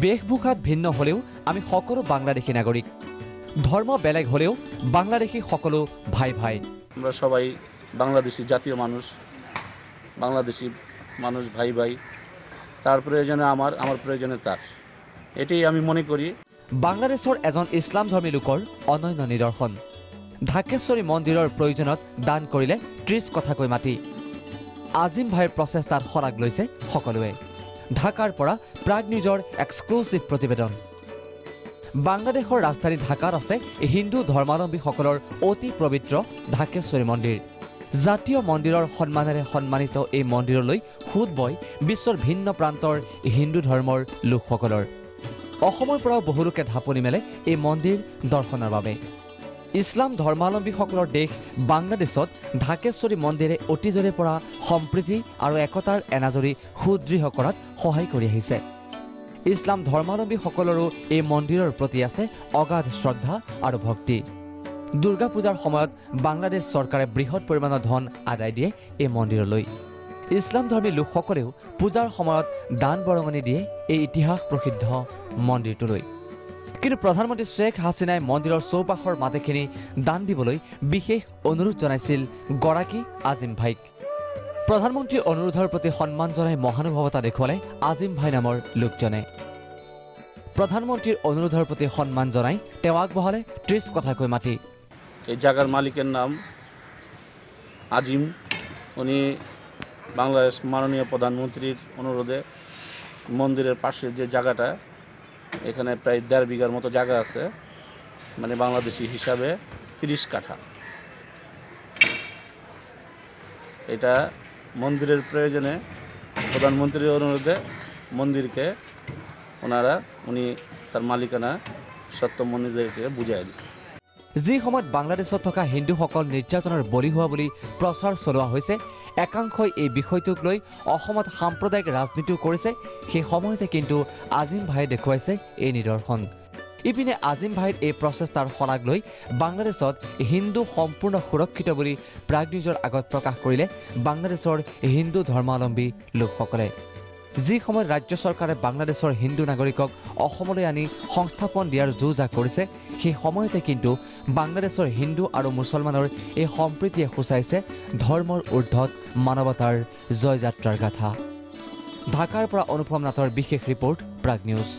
বেশভূষাত ভিন্ন হলেও আমি সকলো বাংলাদেশী নাগরিক। ধর্ম বেলেগ হলেও বাংলাদেশী সকলো ভাই ভাই। আমরা সবাই বাংলাদেশি জাতীয় মানুষ, বাংলাদেশি মানুষ ভাই ভাই। তার প্রয়োজনে আমার প্রয়োজনে তার, এটাই আমি মনে করি। বাংলাদেশৰ এজন ইছলাম ধৰ্মী লোকৰ অনন্য নিদৰ্শন। ঢাকেশ্বৰী মন্দিৰৰ প্ৰয়োজনত দান কৰিলে 30 কথাকৈ মাতি। আজিম ভাইৰ প্ৰচেষ্টাত শলাগ লৈছে সকলোৱে। ঢাকাৰ পৰা প্ৰাগ নিউজৰ এক্সক্লুচিভ প্ৰতিবেদন। বাংলাদেশৰ ৰাজধানী ঢাকাত আছে হিন্দু ধৰ্মাৱলম্বীসকলৰ অতি পবিত্ৰ ঢাকেশ্বৰী মন্দিৰ। জাতীয় মন্দিৰৰ সন্মানেৰে সন্মানিত এই মন্দিৰলৈ সোঁত বয় বিশ্বৰ ভিন্ন প্ৰান্তৰ হিন্দু ধৰ্মৰ লোকসকলৰ। অসমৰ পৰাও বহু লোকে ঢাপলি মেলে এই মন্দিৰ দৰ্শনৰ বাবে। ইছলাম ধৰ্মাৱলম্বীসকলৰ দেশ বাংলাদেশত ঢাকেশ্বৰী মন্দিৰে অতীজৰে পৰা সম্প্ৰীতি আৰু একতাৰ এনাজৰী সুদৃঢ় কৰাত সহায় কৰি আহিছে। ইছলাম ধৰ্মাৱলম্বীসকলৰো এই মন্দিৰৰ প্ৰতি আছে অগাধ শ্ৰদ্ধা আৰু ভক্তি। দুৰ্গা পূজাৰ সময়ত বাংলাদেশ চৰকাৰে বৃহৎ পৰিমাণৰ ধন আদায় দিয়ে এই মন্দিৰলৈ। ইছলাম ধৰ্মী লোকসকলেও পূজাৰ সময়ত দান বৰঙণি দিয়ে এই ইতিহাস প্ৰসিদ্ধ মন্দিৰটোলৈ। কিন্তু প্ৰধানমন্ত্ৰী শ্বেখ হাছিনাই মন্দিৰৰ চৌপাশৰ মাটিখিনি দান দিবলৈ বিশেষ অনুৰোধ জনাইছিল গৰাকী আজিম ভাইক। প্ৰধানমন্ত্ৰীৰ অনুৰোধৰ প্ৰতি সন্মান জনাই মহানুভৱতা দেখুৱালে আজিম ভাই নামৰ লোকজনে। প্ৰধানমন্ত্ৰীৰ অনুৰোধৰ প্ৰতি সন্মান জনাই তেওঁ আগবঢ়ালে 30 কথাকৈ মাতি। এই জায়গার মালিকের নাম আজিম। উনি বাংলাদেশ মাননীয় প্রধানমন্ত্রীর অনুরোধে মন্দিরের পাশে যে জায়গাটা, এখানে প্রায় 1.5 বিঘার মতো জায়গা আছে, মানে বাংলাদেশি হিসাবে 30 কাঠা। এটা মন্দিরের প্ৰয়োজনে প্ৰধানমন্ত্ৰীৰ অনুৰোধে মন্দিৰকে উনি তাৰ মালিকানা সত্য মন্দিৰকে বুঝাই দিছে। যি সময়ত বাংলাদেশত থকা হিন্দুসকল নিৰ্যাতনৰ বলি হোৱা বুলি প্ৰচাৰ চলোৱা হৈছে, একাংশই এই বিষয়টোক লৈ অসমত সাম্প্ৰদায়িক ৰাজনীতিও কৰিছে। সেই সময়তে কিন্তু আজিম ভাইয়ে দেখুৱাইছে এই নিদৰ্শন। ইপিনে আজিম ভাইৰ এই প্ৰচেষ্টাৰ শলাগ লৈ বাংলাদেশত হিন্দু সম্পূৰ্ণ সুৰক্ষিত বুলি প্ৰাগ নিউজৰ আগত প্ৰকাশ কৰিলে বাংলাদেশৰ হিন্দু ধৰ্মাৱলম্বী লোকসকলে। যি সময়ত ৰাজ্য চৰকাৰে বাংলাদেশৰ হিন্দু নাগৰিকক অসমলৈ আনি সংস্থাপন দিয়াৰ যো-জা কৰিছে, সেই সময়তে কিন্তু বাংলাদেশৰ হিন্দু আৰু মুছলমানৰ এই সম্প্ৰীতিয়ে সূচাইছে ধৰ্মৰ ঊৰ্ধত মানৱতাৰ জয়যাত্ৰাৰ গাথা। ঢাকাৰ পৰা অনুপম নাথৰ বিশেষ ৰিপৰ্ট, প্ৰাগ নিউজ।